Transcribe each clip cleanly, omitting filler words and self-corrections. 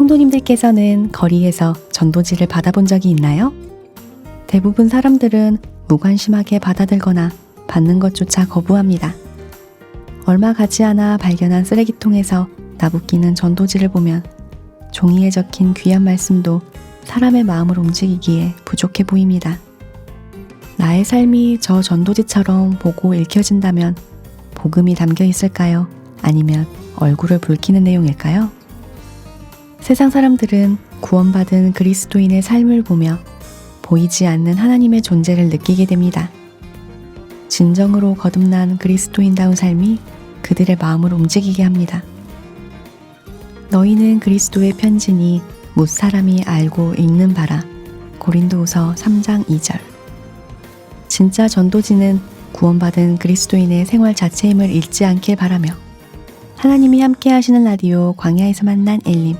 성도님들께서는 거리에서 전도지를 받아본 적이 있나요? 대부분 사람들은 무관심하게 받아들거나 받는 것조차 거부합니다. 얼마 가지 않아 발견한 쓰레기통에서 나부끼는 전도지를 보면 종이에 적힌 귀한 말씀도 사람의 마음을 움직이기에 부족해 보입니다. 나의 삶이 저 전도지처럼 보고 읽혀진다면 복음이 담겨 있을까요? 아니면 얼굴을 붉히는 내용일까요? 세상 사람들은 구원받은 그리스도인의 삶을 보며 보이지 않는 하나님의 존재를 느끼게 됩니다. 진정으로 거듭난 그리스도인다운 삶이 그들의 마음을 움직이게 합니다. 너희는 그리스도의 편지니 뭇 사람이 알고 읽는 바라. 고린도후서 3장 2절. 진짜 전도지는 구원받은 그리스도인의 생활 자체임을 잊지 않길 바라며 하나님이 함께 하시는 라디오 광야에서 만난 엘림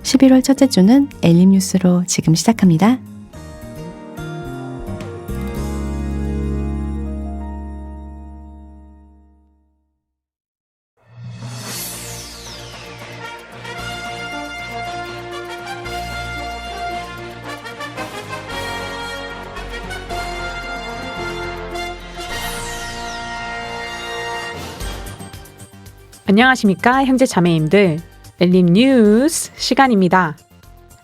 11월 첫째 주는 엘림 뉴스로 지금 시작합니다. 안녕하십니까 형제 자매님들, 엘림 뉴스 시간입니다.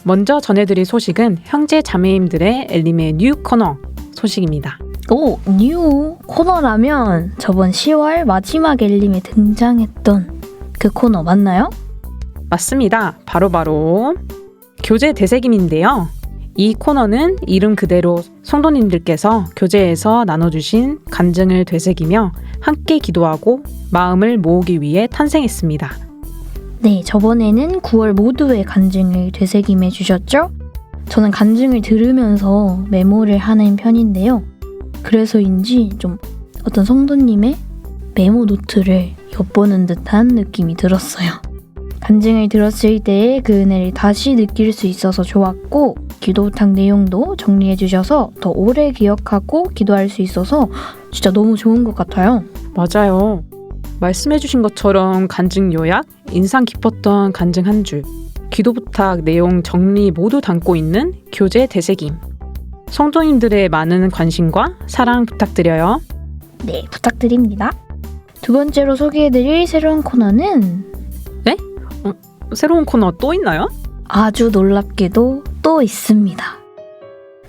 먼저 전해드릴 소식은 형제 자매님들의 엘림의 뉴 코너 소식입니다. 오, 뉴 코너라면 저번 10월 마지막 엘림에 등장했던 그 코너 맞나요? 맞습니다. 바로 교제 되새김인데요. 이 코너는 이름 그대로 성도님들께서 교제에서 나눠주신 간증을 되새기며 함께 기도하고 마음을 모으기 위해 탄생했습니다. 네, 저번에는 9월 모두의 간증을 되새김해 주셨죠? 저는 간증을 들으면서 메모를 하는 편인데요. 그래서인지 좀 어떤 성도님의 메모 노트를 엿보는 듯한 느낌이 들었어요. 간증을 들었을 때의 그 은혜를 다시 느낄 수 있어서 좋았고, 기도 부탁 내용도 정리해 주셔서 더 오래 기억하고 기도할 수 있어서 진짜 너무 좋은 것 같아요. 맞아요. 말씀해주신 것처럼 간증 요약, 인상 깊었던 간증 한 줄, 기도 부탁 내용 정리 모두 담고 있는 교제 되새김. 성도님들의 많은 관심과 사랑 부탁드려요. 네, 부탁드립니다. 두 번째로 소개해드릴 새로운 코너는 새로운 코너 또 있나요? 아주 놀랍게도 또 있습니다.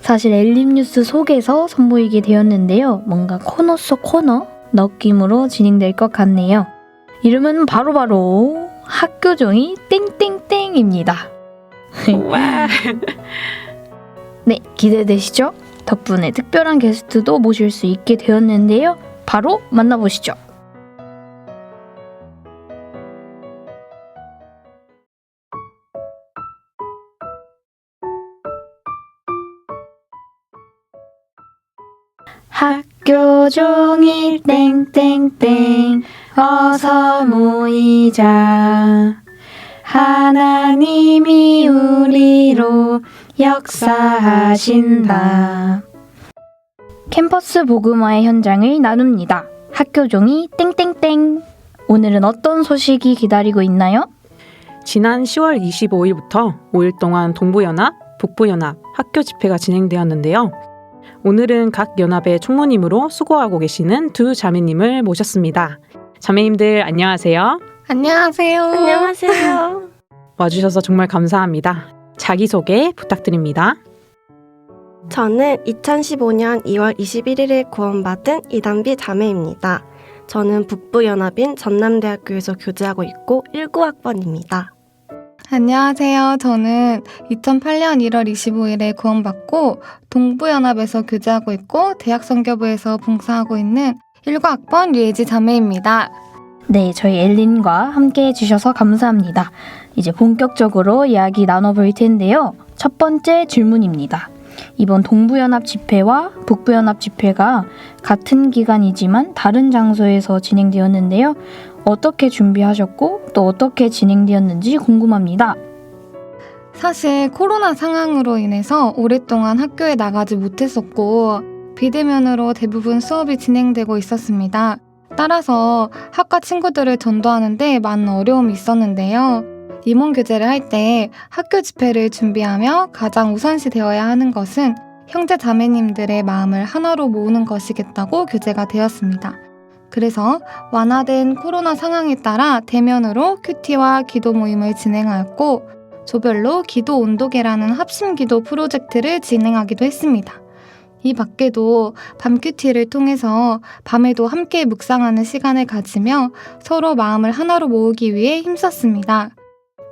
사실 엘림 뉴스 속에서 선보이게 되었는데요. 뭔가 코너 속 코너 느낌으로 진행될 것 같네요. 이름은 바로 학교종이 땡땡땡입니다. 와. 네, 기대되시죠? 덕분에 특별한 게스트도 모실 수 있게 되었는데요. 바로 만나보시죠. 학교 종일 땡땡땡 어서 모이자. 하나님이 우리로 역사하신다. 캠퍼스 복음화의 현장을 나눕니다. 학교 종이 땡땡땡. 오늘은 어떤 소식이 기다리고 있나요? 지난 10월 25일부터 5일 동안 동부연합, 북부연합 학교 집회가 진행되었는데요. 오늘은 각 연합의 총무님으로 수고하고 계시는 두 자매님을 모셨습니다. 자매님들 안녕하세요. 안녕하세요. 안녕하세요. 와주셔서 정말 감사합니다. 자기소개 부탁드립니다. 저는 2015년 2월 21일에 구원받은 이단비 자매입니다. 저는 북부연합인 전남대학교에서 교제하고 있고 19학번입니다. 안녕하세요. 저는 2008년 1월 25일에 구원받고 동부연합에서 교제하고 있고 대학선교부에서 봉사하고 있는 19학번 류예지 자매입니다. 네, 저희 엘린과 함께 해주셔서 감사합니다. 이제 본격적으로 이야기 나눠볼 텐데요. 첫 번째 질문입니다. 이번 동부연합 집회와 북부연합 집회가 같은 기간이지만 다른 장소에서 진행되었는데요. 어떻게 준비하셨고 또 어떻게 진행되었는지 궁금합니다. 사실 코로나 상황으로 인해서 오랫동안 학교에 나가지 못했었고 비대면으로 대부분 수업이 진행되고 있었습니다. 따라서 학과 친구들을 전도하는데 많은 어려움이 있었는데요. 임원 교제를 할 때 학교 집회를 준비하며 가장 우선시 되어야 하는 것은 형제 자매님들의 마음을 하나로 모으는 것이겠다고 교제가 되었습니다. 그래서 완화된 코로나 상황에 따라 대면으로 큐티와 기도 모임을 진행하였고 조별로 기도 온도계라는 합심 기도 프로젝트를 진행하기도 했습니다. 이 밖에도 밤 큐티를 통해서 밤에도 함께 묵상하는 시간을 가지며 서로 마음을 하나로 모으기 위해 힘썼습니다.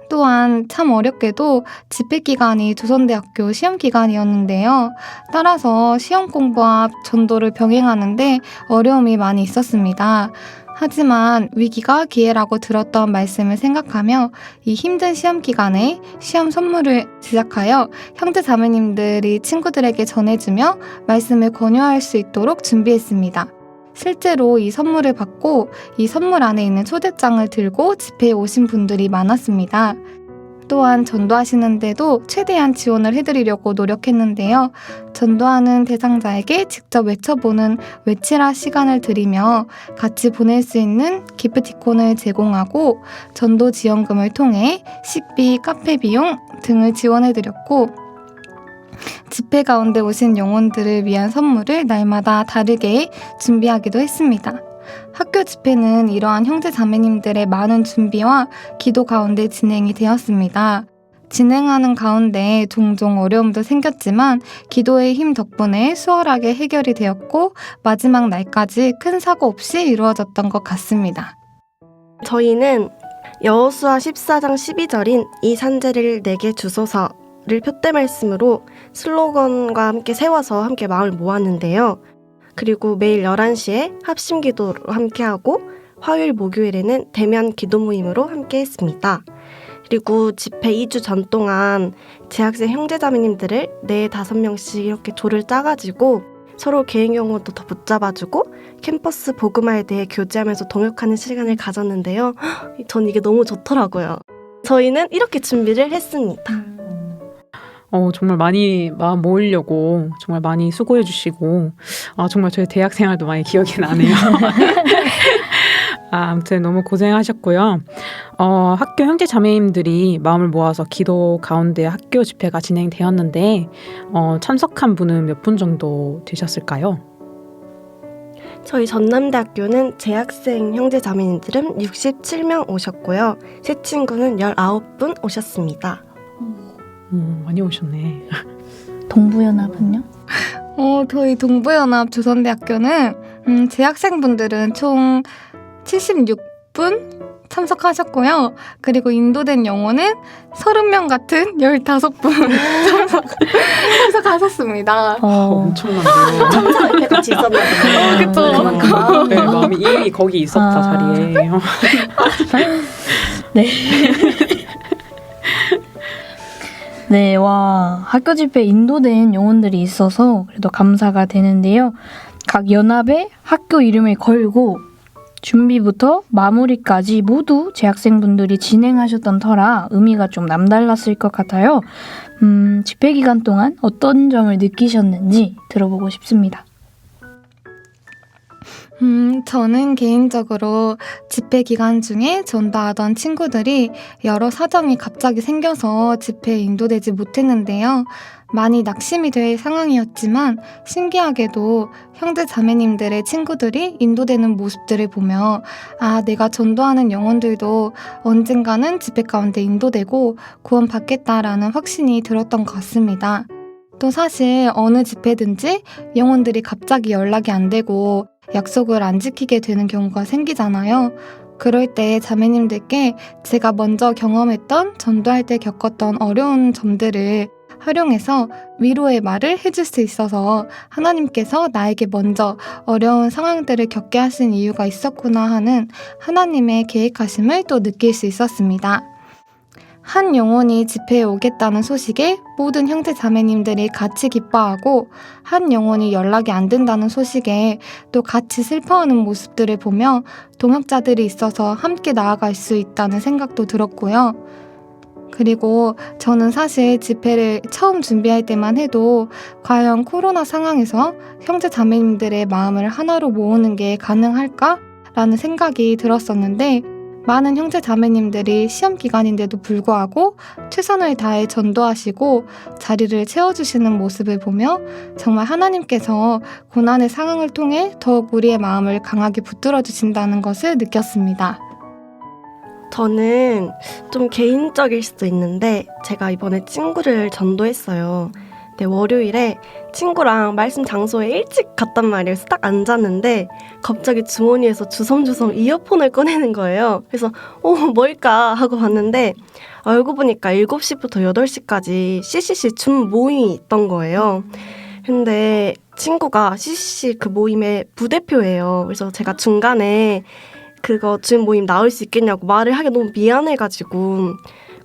또한 참 어렵게도 집회 기간이 조선대학교 시험 기간이었는데요. 따라서 시험 공부와 전도를 병행하는데 어려움이 많이 있었습니다. 하지만 위기가 기회라고 들었던 말씀을 생각하며 이 힘든 시험 기간에 시험 선물을 제작하여 형제 자매님들이 친구들에게 전해주며 말씀을 권유할 수 있도록 준비했습니다. 실제로 이 선물을 받고 이 선물 안에 있는 초대장을 들고 집회에 오신 분들이 많았습니다. 또한 전도하시는데도 최대한 지원을 해드리려고 노력했는데요. 전도하는 대상자에게 직접 외쳐보는 외치라 시간을 드리며 같이 보낼 수 있는 기프티콘을 제공하고 전도 지원금을 통해 식비, 카페 비용 등을 지원해드렸고 집회 가운데 오신 영혼들을 위한 선물을 날마다 다르게 준비하기도 했습니다. 학교 집회는 이러한 형제 자매님들의 많은 준비와 기도 가운데 진행이 되었습니다. 진행하는 가운데 종종 어려움도 생겼지만 기도의 힘 덕분에 수월하게 해결이 되었고 마지막 날까지 큰 사고 없이 이루어졌던 것 같습니다. 저희는 여호수아 14장 12절인 이 산재를 내게 주소서를 표대 말씀으로 슬로건과 함께 세워서 함께 마음을 모았는데요. 그리고 매일 11시에 합심 기도로 함께하고 화요일, 목요일에는 대면 기도 모임으로 함께 했습니다. 그리고 집회 2주 전 동안 재학생 형제자매님들을 4-5명씩 이렇게 조를 짜가지고 서로 개인 용어도 더 붙잡아주고 캠퍼스 복음화에 대해 교제하면서 동역하는 시간을 가졌는데요. 전 이게 너무 좋더라고요. 저희는 이렇게 준비를 했습니다. 정말 많이 마음 모으려고 정말 많이 수고해 주시고 정말 저희 대학 생활도 많이 기억이 나네요. 아무튼 너무 고생하셨고요. 학교 형제 자매님들이 마음을 모아서 기도 가운데 학교 집회가 진행되었는데 참석한 분은 몇 분 정도 되셨을까요? 저희 전남대학교는 재학생 형제 자매님들은 67명 오셨고요. 새 친구는 19분 오셨습니다. 많이 오셨네. 동부연합은요? 저희 동부연합 조선대학교는 재학생분들은 총 76분 참석하셨고요. 그리고 인도된 영혼은 30명 같은 15분 참석하셨습니다. 엄청난데요. 참석 옆에 같이 있었나요? 그쵸. 네, 마음이 이미 거기 있었다 자리에. 네. 네, 와, 학교 집회에 인도된 영혼들이 있어서 그래도 감사가 되는데요. 각 연합에 학교 이름을 걸고 준비부터 마무리까지 모두 재학생분들이 진행하셨던 터라 의미가 좀 남달랐을 것 같아요. 집회 기간 동안 어떤 점을 느끼셨는지 들어보고 싶습니다. 저는 개인적으로 집회 기간 중에 전도하던 친구들이 여러 사정이 갑자기 생겨서 집회에 인도되지 못했는데요. 많이 낙심이 될 상황이었지만 신기하게도 형제 자매님들의 친구들이 인도되는 모습들을 보며 내가 전도하는 영혼들도 언젠가는 집회 가운데 인도되고 구원받겠다라는 확신이 들었던 것 같습니다. 또 사실 어느 집회든지 영혼들이 갑자기 연락이 안 되고 약속을 안 지키게 되는 경우가 생기잖아요. 그럴 때 자매님들께 제가 먼저 경험했던 전도할 때 겪었던 어려운 점들을 활용해서 위로의 말을 해줄 수 있어서 하나님께서 나에게 먼저 어려운 상황들을 겪게 하신 이유가 있었구나 하는 하나님의 계획하심을 또 느낄 수 있었습니다. 한 영혼이 집회에 오겠다는 소식에 모든 형제 자매님들이 같이 기뻐하고 한 영혼이 연락이 안 된다는 소식에 또 같이 슬퍼하는 모습들을 보며 동역자들이 있어서 함께 나아갈 수 있다는 생각도 들었고요. 그리고 저는 사실 집회를 처음 준비할 때만 해도 과연 코로나 상황에서 형제 자매님들의 마음을 하나로 모으는 게 가능할까라는 생각이 들었었는데 많은 형제 자매님들이 시험 기간인데도 불구하고 최선을 다해 전도하시고 자리를 채워주시는 모습을 보며 정말 하나님께서 고난의 상황을 통해 더욱 우리의 마음을 강하게 붙들어 주신다는 것을 느꼈습니다. 저는 좀 개인적일 수도 있는데 제가 이번에 친구를 전도했어요. 네, 월요일에 친구랑 말씀 장소에 일찍 갔단 말이에요. 그래서 딱 앉았는데 갑자기 주머니에서 주섬주섬 이어폰을 꺼내는 거예요. 그래서 뭘까 하고 봤는데 알고 보니까 7시부터 8시까지 CCC 줌 모임이 있던 거예요. 근데 친구가 CCC 그 모임의 부대표예요. 그래서 제가 중간에 그거 줌 모임 나올 수 있겠냐고 말을 하기 너무 미안해가지고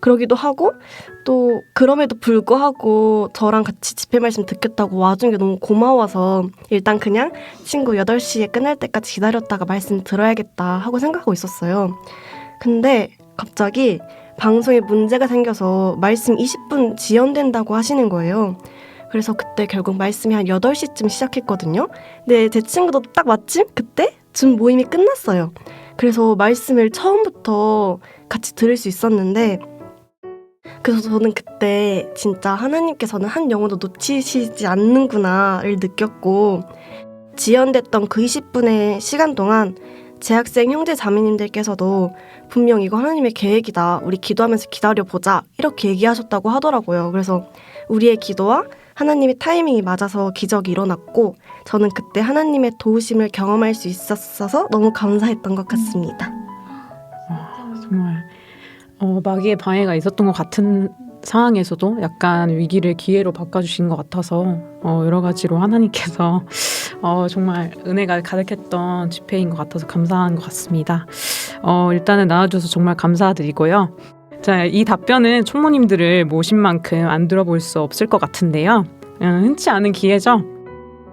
그러기도 하고 또 그럼에도 불구하고 저랑 같이 집회 말씀 듣겠다고 와준 게 너무 고마워서 일단 그냥 친구 8시에 끝날 때까지 기다렸다가 말씀 들어야겠다 하고 생각하고 있었어요. 근데 갑자기 방송에 문제가 생겨서 말씀 20분 지연된다고 하시는 거예요. 그래서 그때 결국 말씀이 한 8시쯤 시작했거든요. 근데 제 친구도 딱 마침 그때 줌 모임이 끝났어요. 그래서 말씀을 처음부터 같이 들을 수 있었는데 그래서 저는 그때 진짜 하나님께서는 한 영혼도 놓치시지 않는구나를 느꼈고 지연됐던 그 20분의 시간 동안 재학생 형제 자매님들께서도 분명 이거 하나님의 계획이다. 우리 기도하면서 기다려보자. 이렇게 얘기하셨다고 하더라고요. 그래서 우리의 기도와 하나님의 타이밍이 맞아서 기적이 일어났고 저는 그때 하나님의 도우심을 경험할 수 있었어서 너무 감사했던 것 같습니다. 정말 마귀의 방해가 있었던 것 같은 상황에서도 약간 위기를 기회로 바꿔주신 것 같아서 여러 가지로 하나님께서 정말 은혜가 가득했던 집회인 것 같아서 감사한 것 같습니다. 일단은 나와줘서 정말 감사드리고요. 자, 이 답변은 총무님들을 모신 만큼 안 들어볼 수 없을 것 같은데요. 흔치 않은 기회죠.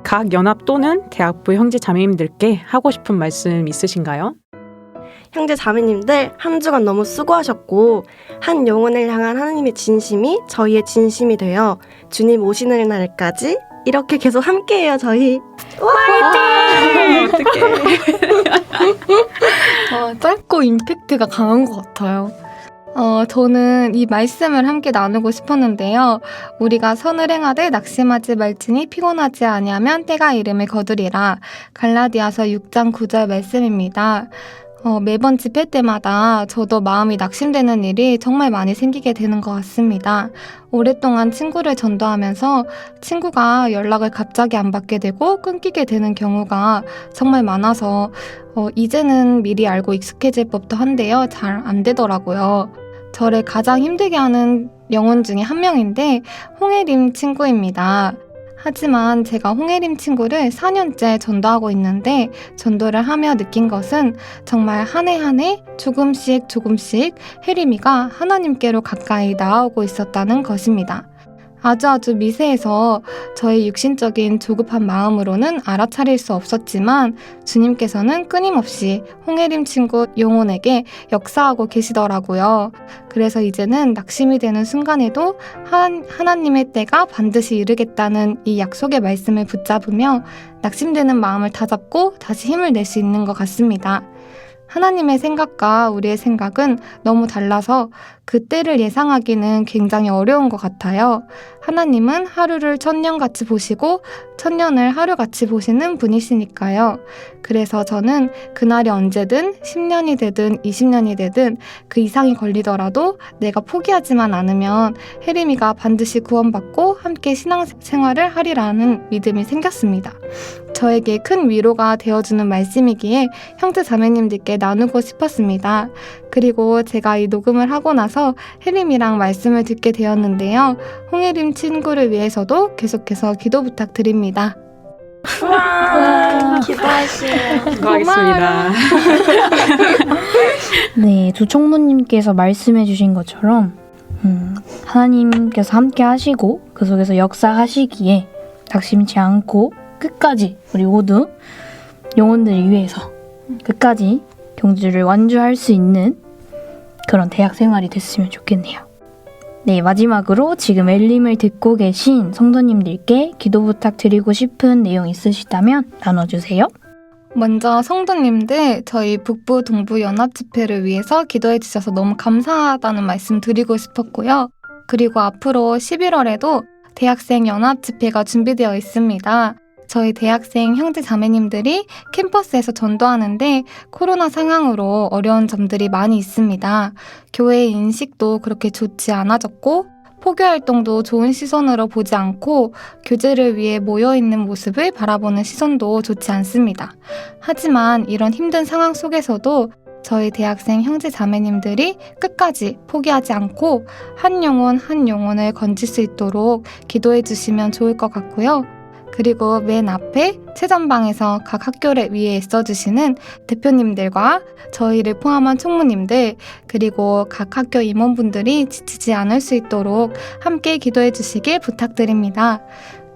각 연합 또는 대학부 형제 자매님들께 하고 싶은 말씀 있으신가요? 형제 자매님들 한 주간 너무 수고하셨고 한 영혼을 향한 하나님의 진심이 저희의 진심이 되어 주님 오시는 날까지 이렇게 계속 함께해요. 저희 화이팅! 어떡해. 짧고 임팩트가 강한 것 같아요. 저는 이 말씀을 함께 나누고 싶었는데요. 우리가 선을 행하되 낙심하지 말지니 피곤하지 아니하면 때가 이름을 거두리라. 갈라디아서 6장 9절 말씀입니다. 매번 집회 때마다 저도 마음이 낙심되는 일이 정말 많이 생기게 되는 것 같습니다. 오랫동안 친구를 전도하면서 친구가 연락을 갑자기 안 받게 되고 끊기게 되는 경우가 정말 많아서 이제는 미리 알고 익숙해질 법도 한데요. 잘 안 되더라고요. 저를 가장 힘들게 하는 영혼 중에 한 명인데 홍혜림 친구입니다. 하지만 제가 홍혜림 친구를 4년째 전도하고 있는데 전도를 하며 느낀 것은 정말 한 해 한 해 조금씩 혜림이가 하나님께로 가까이 나아오고 있었다는 것입니다. 아주 미세해서 저의 육신적인 조급한 마음으로는 알아차릴 수 없었지만 주님께서는 끊임없이 홍혜림 친구 영혼에게 역사하고 계시더라고요. 그래서 이제는 낙심이 되는 순간에도 하나님의 때가 반드시 이르겠다는 이 약속의 말씀을 붙잡으며 낙심되는 마음을 다잡고 다시 힘을 낼 수 있는 것 같습니다. 하나님의 생각과 우리의 생각은 너무 달라서 그 때를 예상하기는 굉장히 어려운 것 같아요. 하나님은 하루를 천년같이 보시고 천년을 하루같이 보시는 분이시니까요. 그래서 저는 그날이 언제든 10년이 되든 20년이 되든 그 이상이 걸리더라도 내가 포기하지만 않으면 혜림이가 반드시 구원받고 함께 신앙생활을 하리라는 믿음이 생겼습니다. 저에게 큰 위로가 되어주는 말씀이기에 형제 자매님들께 나누고 싶었습니다. 그리고 제가 이 녹음을 하고 나서 혜림이랑 말씀을 듣게 되었는데요. 홍혜림 친구를 위해서도 계속해서 기도 부탁드립니다. 기도하시요. 기도하겠습니다. 네, 두 총무님께서 말씀해 주신 것처럼 하나님께서 함께 하시고 그 속에서 역사하시기에 낙심치 않고 끝까지 우리 모두 영혼들을 위해서 끝까지 경주를 완주할 수 있는 그런 대학 생활이 됐으면 좋겠네요. 네, 마지막으로 지금 엘림을 듣고 계신 성도님들께 기도 부탁드리고 싶은 내용 있으시다면 나눠주세요. 먼저 성도님들 저희 북부 동부 연합 집회를 위해서 기도해 주셔서 너무 감사하다는 말씀 드리고 싶었고요. 그리고 앞으로 11월에도 대학생 연합 집회가 준비되어 있습니다. 저희 대학생 형제 자매님들이 캠퍼스에서 전도하는데 코로나 상황으로 어려운 점들이 많이 있습니다. 교회 인식도 그렇게 좋지 않아졌고 포교 활동도 좋은 시선으로 보지 않고 교제를 위해 모여있는 모습을 바라보는 시선도 좋지 않습니다. 하지만 이런 힘든 상황 속에서도 저희 대학생 형제 자매님들이 끝까지 포기하지 않고 한 영혼 한 영혼을 건질 수 있도록 기도해 주시면 좋을 것 같고요. 그리고 맨 앞에 최전방에서 각 학교를 위해 애써주시는 대표님들과 저희를 포함한 총무님들 그리고 각 학교 임원분들이 지치지 않을 수 있도록 함께 기도해 주시길 부탁드립니다.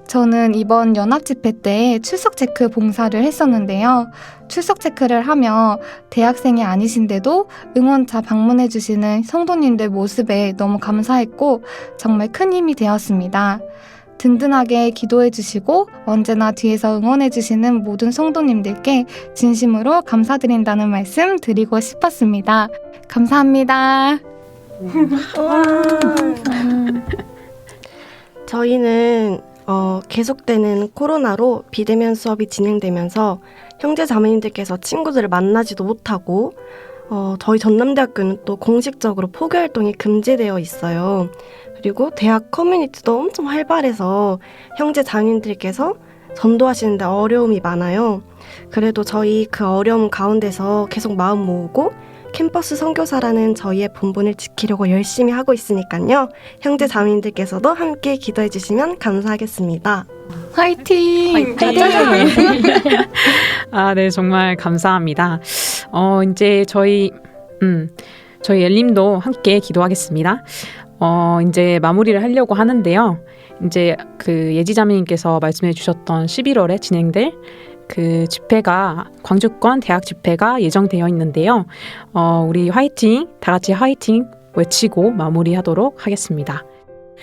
저는 이번 연합집회 때 출석 체크 봉사를 했었는데요. 출석 체크를 하며 대학생이 아니신데도 응원차 방문해 주시는 성도님들 모습에 너무 감사했고 정말 큰 힘이 되었습니다. 든든하게 기도해 주시고 언제나 뒤에서 응원해 주시는 모든 성도님들께 진심으로 감사드린다는 말씀 드리고 싶었습니다. 감사합니다. 저희는 계속되는 코로나로 비대면 수업이 진행되면서 형제 자매님들께서 친구들을 만나지도 못하고 저희 전남대학교는 또 공식적으로 포교 활동이 금지되어 있어요. 그리고 대학 커뮤니티도 엄청 활발해서 형제 자매님들께서 전도하시는데 어려움이 많아요. 그래도 저희 그 어려움 가운데서 계속 마음 모으고 캠퍼스 선교사라는 저희의 본분을 지키려고 열심히 하고 있으니까요. 형제 자매님들께서도 함께 기도해 주시면 감사하겠습니다. 화이팅! 아, 네, 정말 감사합니다. 이제 저희 엘림도 함께 기도하겠습니다. 이제 마무리를 하려고 하는데요. 이제 그 예지자매님께서 말씀해 주셨던 11월에 진행될 그 집회가 광주권 대학 집회가 예정되어 있는데요. 우리 화이팅, 다 같이 화이팅 외치고 마무리하도록 하겠습니다.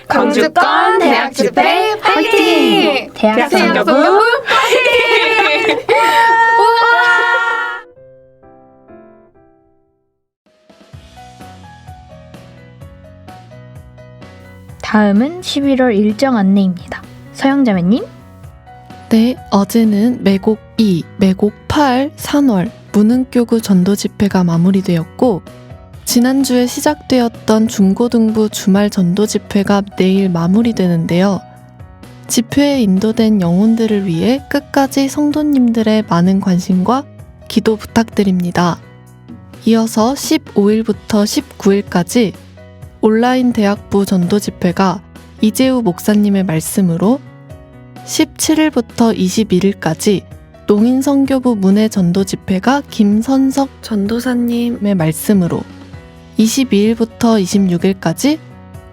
광주권 대학 집회 화이팅! 대학생 여러분 화이팅! 다음은 11월 일정 안내입니다. 서영자매님. 네, 어제는 매곡 2, 매곡 8, 산월, 문흥교구 전도 집회가 마무리되었고 지난주에 시작되었던 중고등부 주말 전도 집회가 내일 마무리되는데요. 집회에 인도된 영혼들을 위해 끝까지 성도님들의 많은 관심과 기도 부탁드립니다. 이어서 15일부터 19일까지 온라인 대학부 전도 집회가 이재우 목사님의 말씀으로 17일부터 21일까지 농인선교부 문해 전도 집회가 김선석 전도사님의 말씀으로 22일부터 26일까지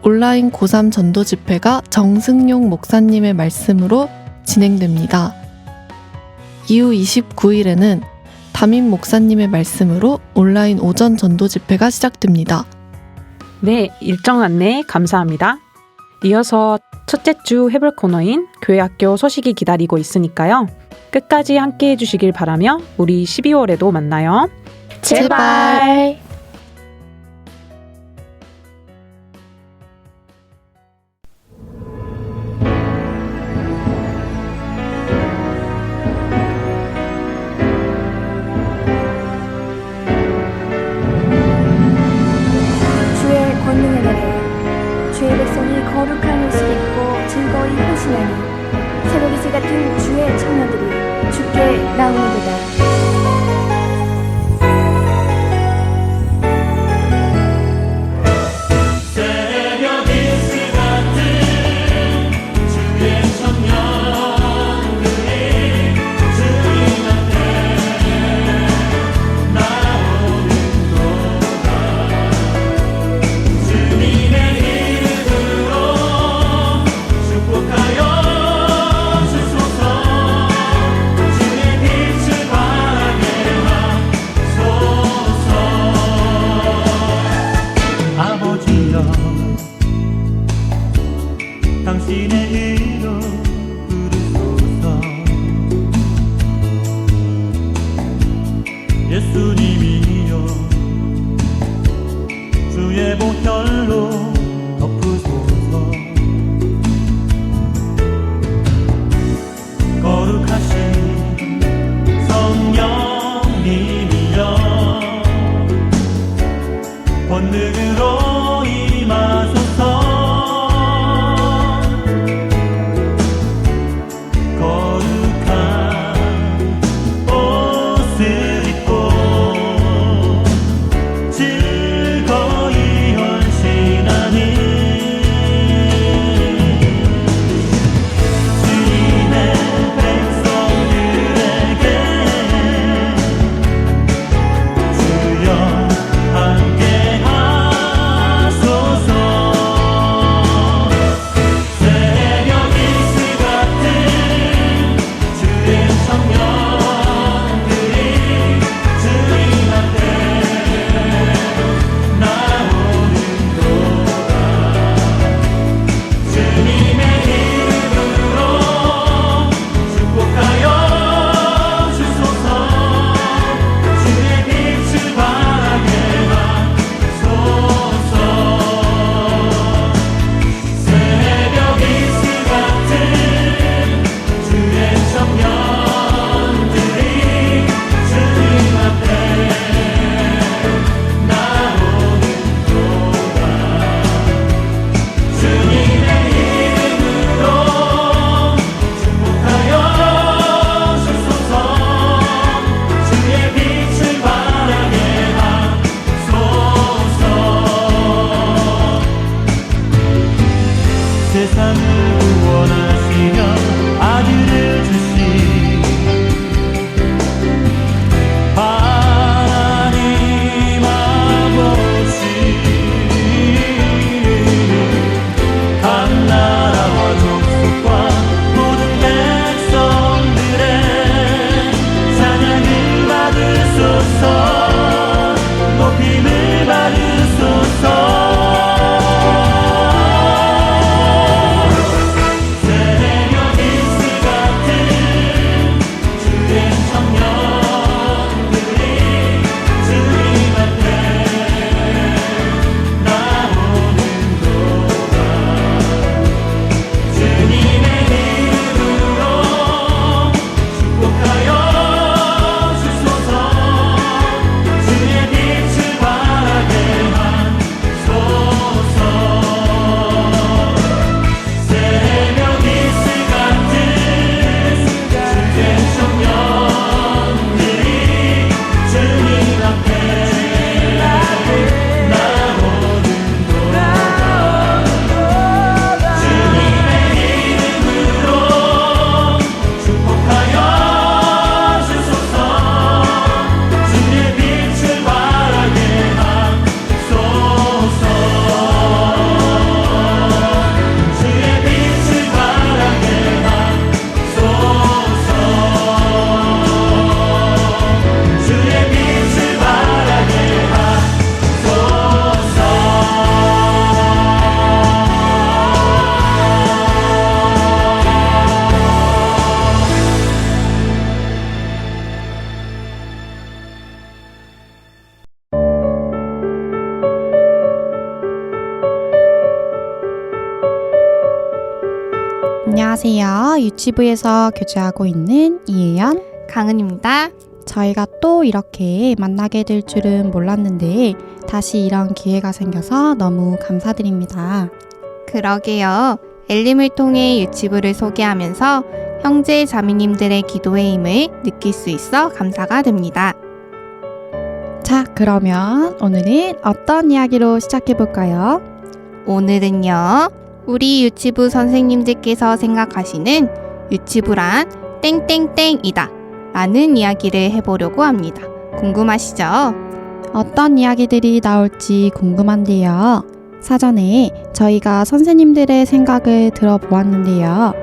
온라인 고3 전도 집회가 정승용 목사님의 말씀으로 진행됩니다. 이후 29일에는 담임 목사님의 말씀으로 온라인 오전 전도 집회가 시작됩니다. 네, 일정 안내 감사합니다. 이어서 첫째 주 해볼 코너인 교회학교 소식이 기다리고 있으니까요. 끝까지 함께 해주시길 바라며 우리 12월에도 만나요. 제발. 주의 권능을 내려 주의 백성이 거룩한 옷을 입고 즐거이 호신하니 새벽이슬 같은 주의 청년들이 주께 나오는도다. 축복하여 주소서 주의 빛을 안녕하세요. 유치부에서 교제하고 있는 이혜연, 강은입니다. 저희가 또 이렇게 만나게 될 줄은 몰랐는데 다시 이런 기회가 생겨서 너무 감사드립니다. 그러게요. 엘림을 통해 유치부를 소개하면서 형제 자매님들의 기도의 힘을 느낄 수 있어 감사가 됩니다. 자, 그러면 오늘은 어떤 이야기로 시작해볼까요? 오늘은요, 우리 유치부 선생님들께서 생각하시는 유치부란 땡땡땡이다 라는 이야기를 해보려고 합니다. 궁금하시죠? 어떤 이야기들이 나올지 궁금한데요. 사전에 저희가 선생님들의 생각을 들어보았는데요.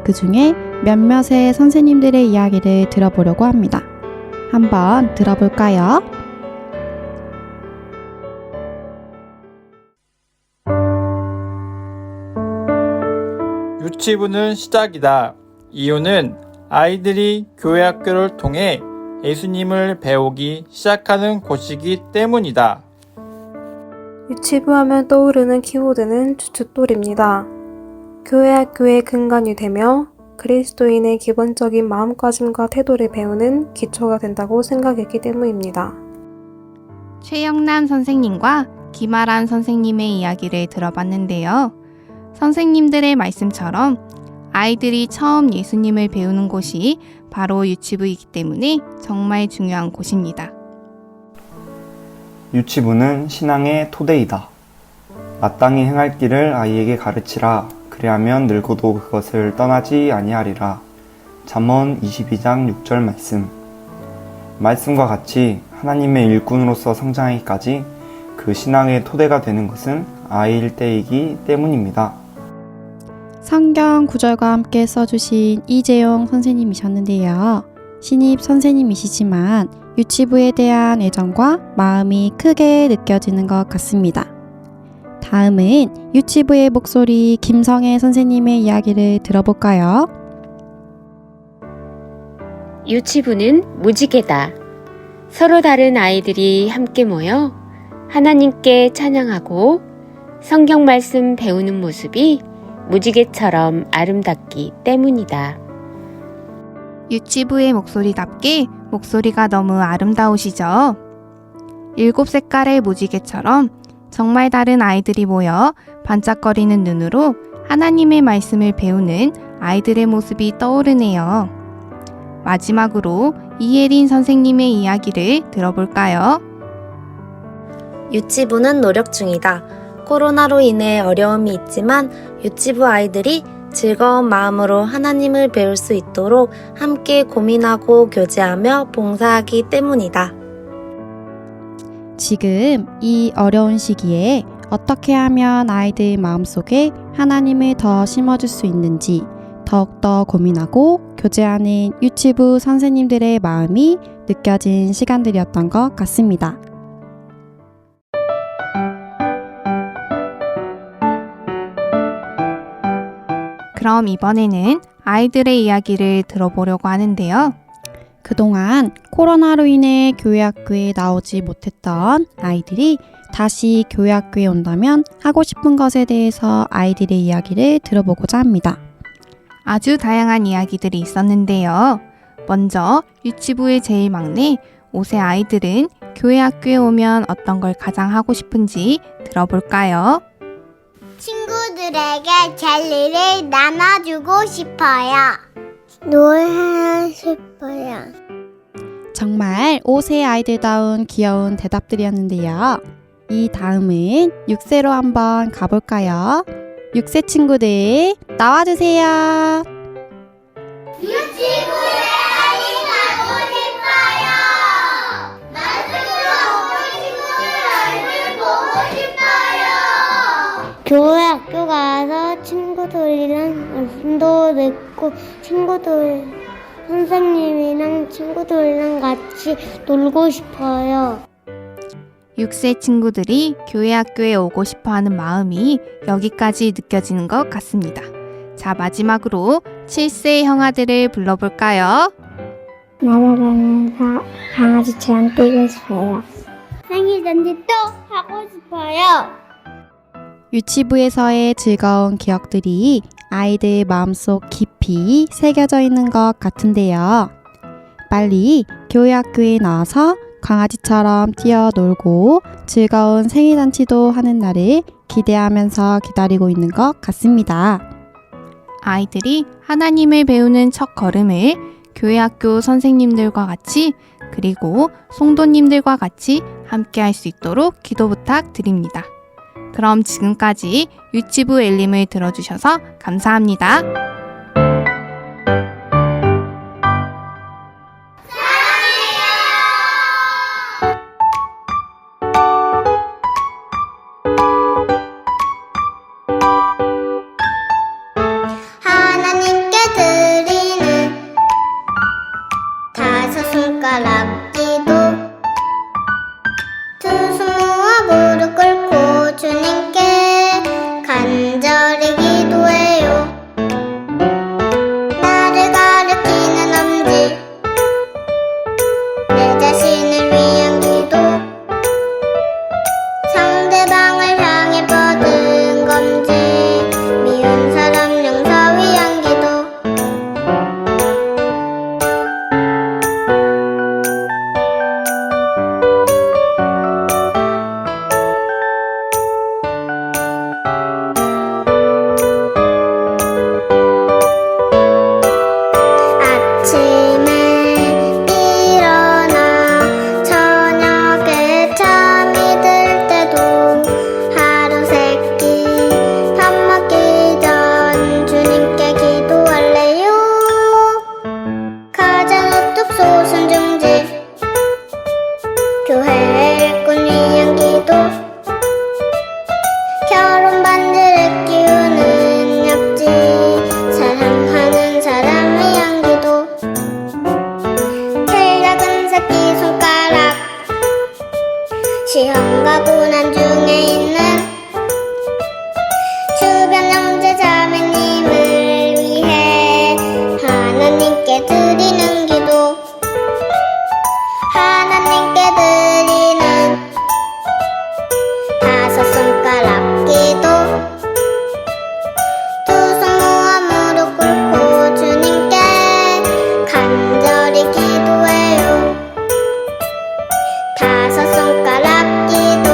그 중에 몇몇의 선생님들의 이야기를 들어보려고 합니다. 한번 들어볼까요? 유치부는 시작이다. 이유는 아이들이 교회 학교를 통해 예수님을 배우기 시작하는 곳이기 때문이다. 유치부 하면 떠오르는 키워드는 주춧돌입니다. 교회 학교의 근간이 되며 그리스도인의 기본적인 마음가짐과 태도를 배우는 기초가 된다고 생각했기 때문입니다. 최영남 선생님과 김아란 선생님의 이야기를 들어봤는데요. 선생님들의 말씀처럼 아이들이 처음 예수님을 배우는 곳이 바로 유치부이기 때문에 정말 중요한 곳입니다. 유치부는 신앙의 토대이다. 마땅히 행할 길을 아이에게 가르치라. 그리하면 늙어도 그것을 떠나지 아니하리라. 잠언 22장 6절 말씀. 말씀과 같이 하나님의 일꾼으로서 성장하기까지 그 신앙의 토대가 되는 것은 아이일 때이기 때문입니다. 성경 구절과 함께 써주신 이재용 선생님이셨는데요. 신입 선생님이시지만 유치부에 대한 애정과 마음이 크게 느껴지는 것 같습니다. 다음은 유치부의 목소리 김성애 선생님의 이야기를 들어볼까요? 유치부는 무지개다. 서로 다른 아이들이 함께 모여 하나님께 찬양하고 성경 말씀 배우는 모습이 무지개처럼 아름답기 때문이다. 유치부의 목소리답게 목소리가 너무 아름다우시죠? 7색깔의 무지개처럼 정말 다른 아이들이 모여 반짝거리는 눈으로 하나님의 말씀을 배우는 아이들의 모습이 떠오르네요. 마지막으로 이예린 선생님의 이야기를 들어볼까요? 유치부는 노력 중이다. 코로나로 인해 어려움이 있지만 유치부 아이들이 즐거운 마음으로 하나님을 배울 수 있도록 함께 고민하고 교제하며 봉사하기 때문이다. 지금 이 어려운 시기에 어떻게 하면 아이들 마음속에 하나님을 더 심어줄 수 있는지 더욱더 고민하고 교제하는 유치부 선생님들의 마음이 느껴진 시간들이었던 것 같습니다. 그럼 이번에는 아이들의 이야기를 들어보려고 하는데요. 그동안 코로나로 인해 교회 학교에 나오지 못했던 아이들이 다시 교회 학교에 온다면 하고 싶은 것에 대해서 아이들의 이야기를 들어보고자 합니다. 아주 다양한 이야기들이 있었는데요. 먼저 유치부의 제일 막내 5세 아이들은 교회 학교에 오면 어떤 걸 가장 하고 싶은지 들어볼까요? 친구들에게 젤리를 나눠주고 싶어요. 노래하고 싶어요. 정말 5세 아이들다운 귀여운 대답들이었는데요. 이 다음은 6세로 한번 가볼까요? 6세 친구들 나와주세요. 유치부에 많이 가고 싶어요. 나중에 우리 친구들 얼굴 보고 싶어요. 교회 학교 가서 친구들이랑 말씀도 듣고 선생님이랑 친구들이랑 같이 놀고 싶어요. 6세 친구들이 교회 학교에 오고 싶어하는 마음이 여기까지 느껴지는 것 같습니다. 자, 마지막으로 7세 형아들을 불러볼까요? 날아다니면서 강아지처럼 뛰고 싶어요. 생일 잔치 또 하고 싶어요. 유치부에서의 즐거운 기억들이 아이들 마음속 깊이 깊이 새겨져 있는 것 같은데요. 빨리 교회 학교에 나와서 강아지처럼 뛰어놀고 즐거운 생일잔치도 하는 날을 기대하면서 기다리고 있는 것 같습니다. 아이들이 하나님을 배우는 첫 걸음을 교회 학교 선생님들과 같이 그리고 성도님들과 같이 함께 할 수 있도록 기도 부탁드립니다. 그럼 지금까지 유치부 엘림을 들어주셔서 감사합니다. 하나님께 드리는 다섯 손가락 기도 두 손 모아 무릎 꿇고 주님께 간절히 기도해요. 나를 가리키는 엄지 내 자신을 위한 기도 상대방을 향해 뻗은 검지 미운 사람 용서 위한 기도 아침에 일어나 저녁에 잠이 들 때도 하루 세끼 밥 먹기 전 주님께 기도할래요. 가장 우뚝 솟은 중지 교회 일꾼 위한 기도 결혼 반지를 끼우는 옆집 사랑하는 사람 위한 기도 제일 작은 새끼 손가락 시험과 고난 중에 있는 주변 형제 자매님을 위해 하나님께 드리는 기도 하나님께 드리는 다섯 손가락 기도 두 손 모아 무릎 꿇고 주님께 간절히 기도해요. 다섯 손가락 기도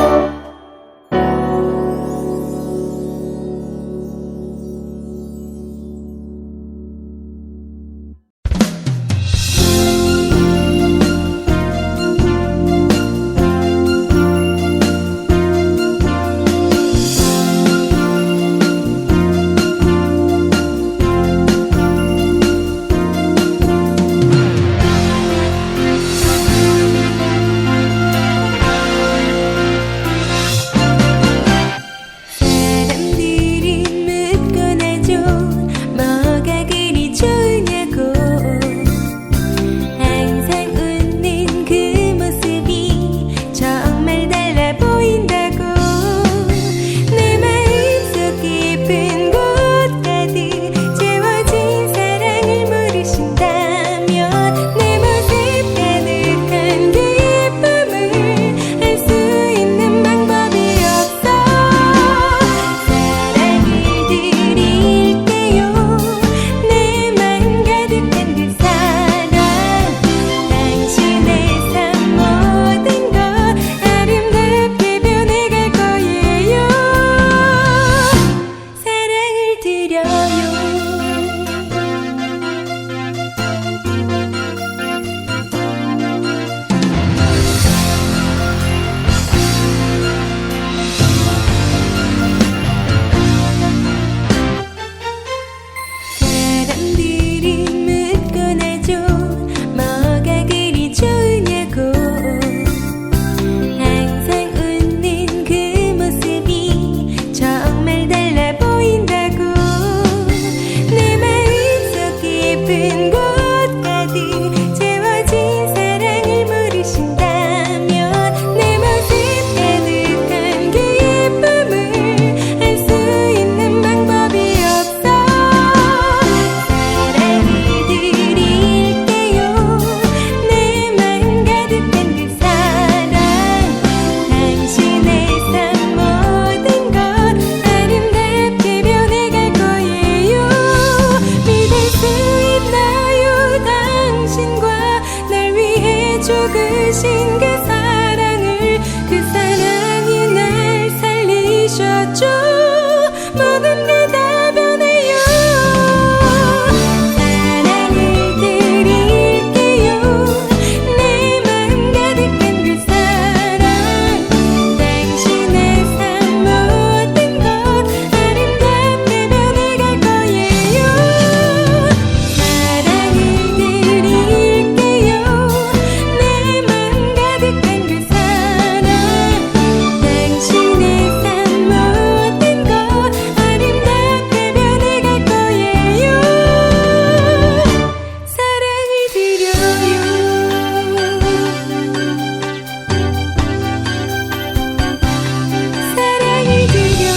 적으신 그 사랑을 그 사랑이 날 살리셨죠. 모든 게 다 변해요. 사랑을 드릴게요. 내 맘 가득한 그 사랑 당신의 삶 모든 것 아름답게 변해갈 거예요. 사랑을 드릴게요. 내 맘 가득한 그 사랑 당신의 삶 모든 것 아름답게 변해갈 거예요. 사랑을 드려요. 사랑을 드려요.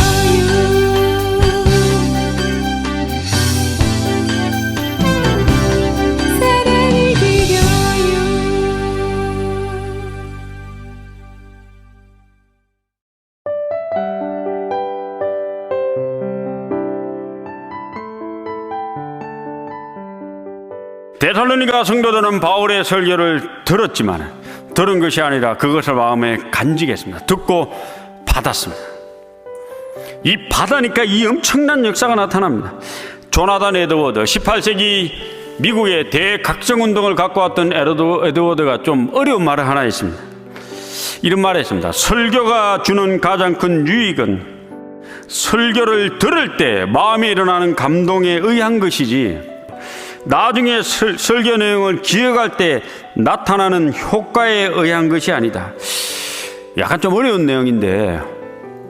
사랑을 드려요. 데살로니가 성도들은 바울의 설교를 들었지만 들은 것이 아니라 그것을 마음에 간직했습니다. 듣고 받았습니다. 이 받으니까 이 엄청난 역사가 나타납니다. 조나단 에드워드, 18세기 미국의 대각성운동을 갖고 왔던 에드워드가 좀 어려운 말을 하나 했습니다. 이런 말을 했습니다. 설교가 주는 가장 큰 유익은 설교를 들을 때 마음에 일어나는 감동에 의한 것이지 나중에 설교 내용을 기억할 때 나타나는 효과에 의한 것이 아니다. 약간 좀 어려운 내용인데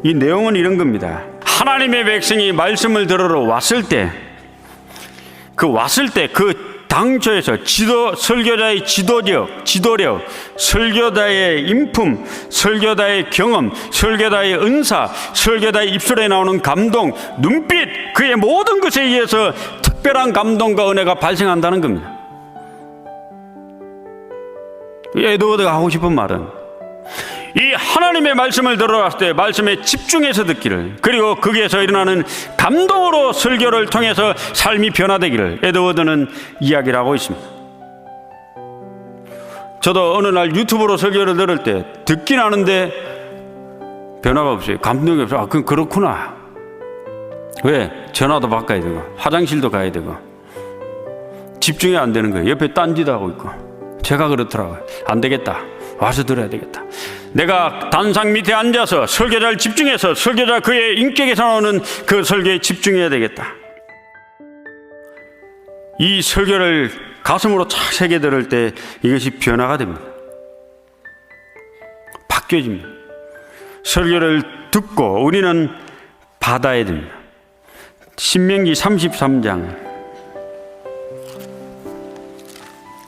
이 내용은 이런 겁니다. 하나님의 백성이 말씀을 들으러 왔을 때 그 당초에서 설교자의 지도력, 설교자의 인품, 설교자의 경험, 설교자의 은사, 설교자의 입술에 나오는 감동, 눈빛, 그의 모든 것에 의해서 특별한 감동과 은혜가 발생한다는 겁니다. 에드워드가 하고 싶은 말은 이 하나님의 말씀을 들어왔을 때 말씀에 집중해서 듣기를, 그리고 거기에서 일어나는 감동으로 설교를 통해서 삶이 변화되기를 에드워드는 이야기를 하고 있습니다. 저도 어느 날 유튜브로 설교를 들을 때 듣긴 하는데 변화가 없어요. 감동이 없어요. 아, 그렇구나. 왜? 전화도 바꿔야 되고 화장실도 가야 되고 집중이 안 되는 거예요. 옆에 딴짓 하고 있고. 제가 그렇더라고요. 안 되겠다. 와서 들어야 되겠다. 내가 단상 밑에 앉아서 설교자를 집중해서 설교자 그의 인격에서 나오는 그 설교에 집중해야 되겠다. 이 설교를 가슴으로 착 새겨 들을 때 이것이 변화가 됩니다. 바뀌어집니다. 설교를 듣고 우리는 받아야 됩니다. 신명기 33장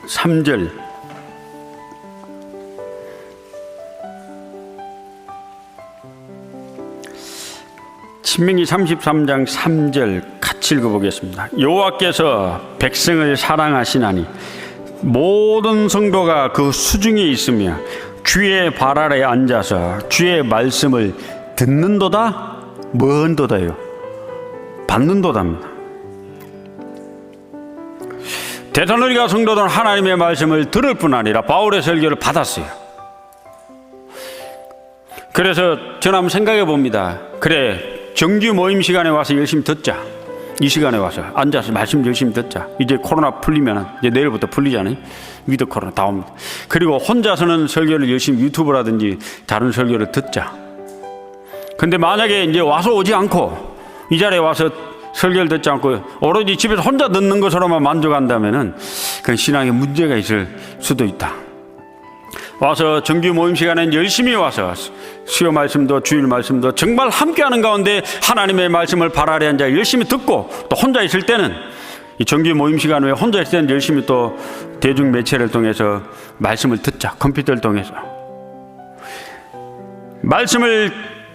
3절 신명기 33장 3절 같이 읽어보겠습니다. 여호와께서 백성을 사랑하시나니 모든 성도가 그 수중에 있으며 주의 발 아래 앉아서 주의 말씀을 듣는도다. 뭔도다요? 받는도답니다. 데살로니가 성도들은 하나님의 말씀을 들을 뿐 아니라 바울의 설교를 받았어요. 그래서 저는 한번 생각해 봅니다. 그래, 정규 모임 시간에 와서 열심히 듣자. 이 시간에 와서 앉아서 말씀 열심히 듣자. 이제 코로나 풀리면 이제 내일부터 풀리잖아요. 위드 코로나 다 옵니다. 그리고 혼자서는 설교를 열심히 유튜브라든지 다른 설교를 듣자. 근데 만약에 이제 와서 오지 않고 이 자리에 와서 설교를 듣지 않고 오로지 집에서 혼자 듣는 것으로만 만족한다면은 그 신앙에 문제가 있을 수도 있다. 와서 정규 모임 시간엔 열심히 와서 수요 말씀도 주일 말씀도 정말 함께하는 가운데 하나님의 말씀을 발 아래 앉아 열심히 듣고, 또 혼자 있을 때는 이 정규 모임 시간 후에 혼자 있을 때는 열심히 또 대중 매체를 통해서 말씀을 듣자. 컴퓨터를 통해서 말씀을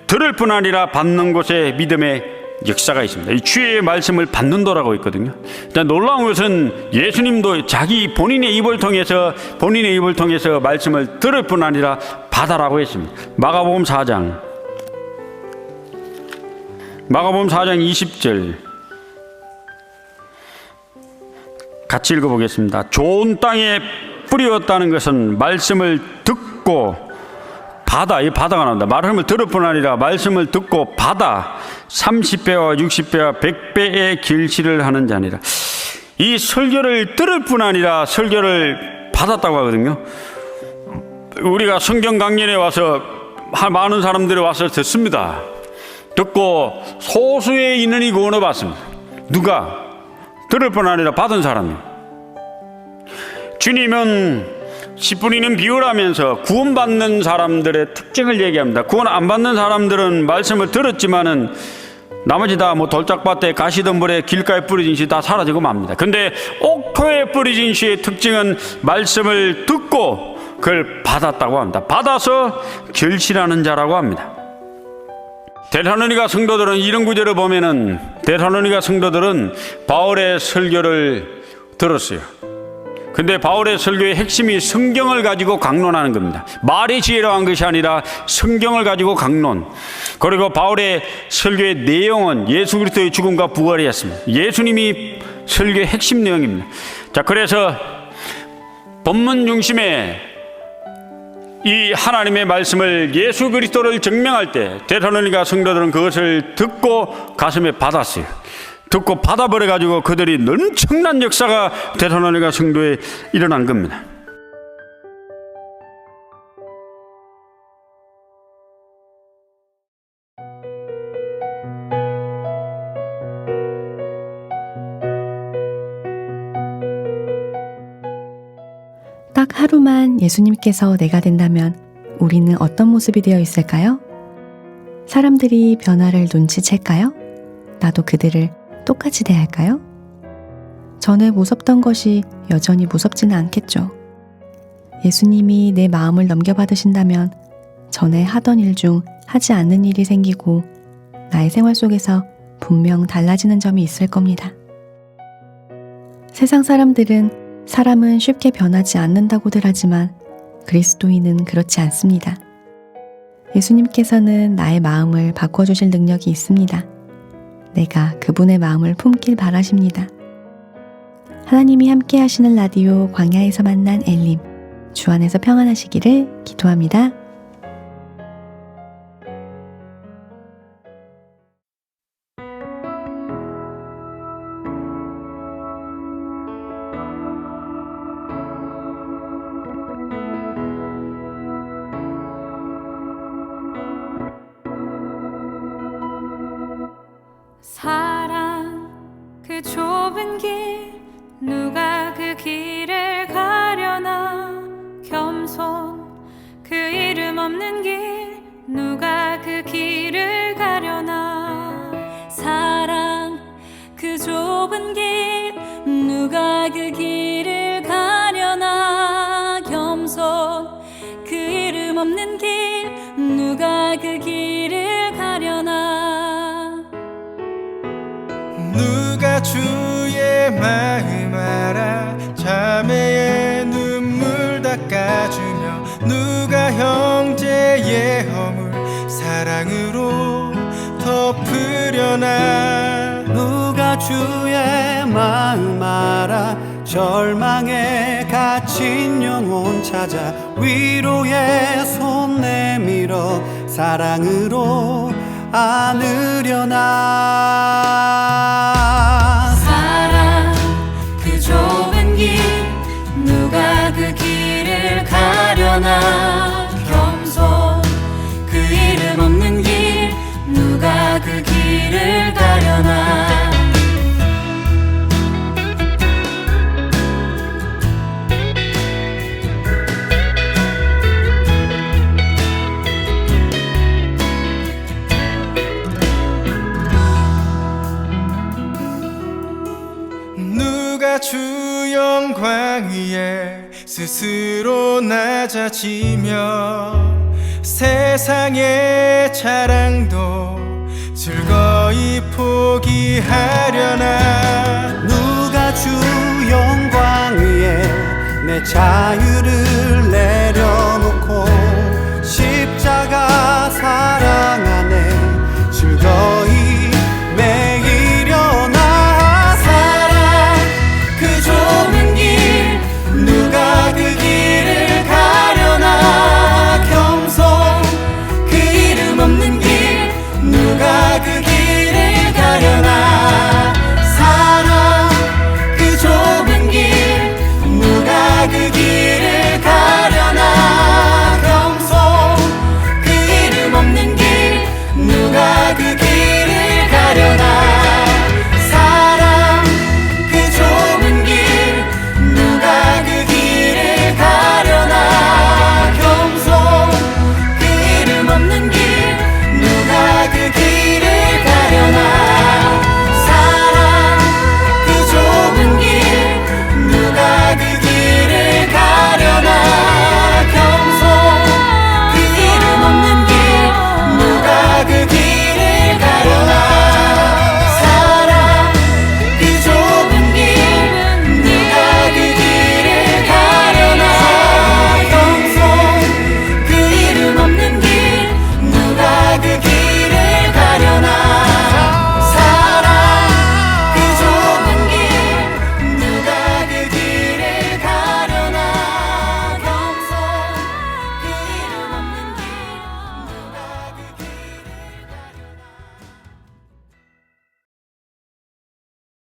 들을 뿐 아니라 받는 곳에 믿음의 역사가 있습니다. 이 주의 말씀을 받는도라고 있거든요. 놀라운 것은 예수님도 본인의 입을 통해서 말씀을 들을 뿐 아니라 받아라고 했습니다. 마가복음 4장 20절 같이 읽어보겠습니다. 좋은 땅에 뿌리었다는 것은 말씀을 듣고 받아, 이 바다가 나온다. 말씀을 들을 뿐 아니라 말씀을 듣고 받아 30배와 60배와 100배의 결실을 하는 자니라. 이 설교를 들을 뿐 아니라 설교를 받았다고 하거든요. 우리가 성경 강연에 와서 많은 사람들이 와서 듣습니다. 듣고 소수의 인원이 구원을 받습니다. 누가? 들을 뿐 아니라 받은 사람이에요. 주님은 씨 뿌리는 비유라면서 구원받는 사람들의 특징을 얘기합니다. 구원 안 받는 사람들은 말씀을 들었지만은 나머지 다 뭐 돌짝밭에 가시덤불에 길가에 뿌려진 씨 다 사라지고 맙니다. 근데 옥토에 뿌려진 씨의 특징은 말씀을 듣고 그걸 받았다고 합니다. 받아서 결실하는 자라고 합니다. 데살로니가 성도들은 이런 구절을 보면은 데살로니가 성도들은 바울의 설교를 들었어요. 근데 바울의 설교의 핵심이 성경을 가지고 강론하는 겁니다. 말이 지혜로운 것이 아니라 성경을 가지고 강론. 그리고 바울의 설교의 내용은 예수 그리스도의 죽음과 부활이었습니다. 예수님이 설교의 핵심 내용입니다. 자, 그래서 본문 중심에 이 하나님의 말씀을 예수 그리스도를 증명할 때 데살로니가 성도들은 그것을 듣고 가슴에 받았어요. 듣고 받아버려가지고 그들이 엄청난 역사가 데살로니가 성도에 일어난 겁니다. 딱 하루만 예수님께서 내가 된다면 우리는 어떤 모습이 되어 있을까요? 사람들이 변화를 눈치챌까요? 나도 그들을 똑같이 대할까요? 전에 무섭던 것이 여전히 무섭지는 않겠죠. 예수님이 내 마음을 넘겨받으신다면 전에 하던 일 중 하지 않는 일이 생기고 나의 생활 속에서 분명 달라지는 점이 있을 겁니다. 세상 사람들은 사람은 쉽게 변하지 않는다고들 하지만 그리스도인은 그렇지 않습니다. 예수님께서는 나의 마음을 바꿔주실 능력이 있습니다. 내가 그분의 마음을 품길 바라십니다. 하나님이 함께 하시는 라디오 광야에서 만난 엘림, 주 안에서 평안하시기를 기도합니다. 사랑 그 좁은 길 누가 그 길을 가려나 겸손 그 이름 없는 길 누가 그 길을 가려나 사랑 그 좁은 길 누가 그 길을 가려나 겸손 그 이름 없는 길 누가 그 길을 가려나 누가 주의 마음 알아 자매의 눈물 닦아주며 누가 형제의 허물 사랑으로 덮으려나 누가 주의 마음 알아 절망에 갇힌 영혼 찾아 위로의 손 내밀어 사랑으로 안으려나 사랑 그 좁은 길 누가 그 길을 가려나 겸손 그 이름 없는 길 누가 그 길을 가려나 주 영광 위에 스스로 낮아지며 세상의 자랑도 즐거이 포기하려나 누가 주 영광 위에 내 자유를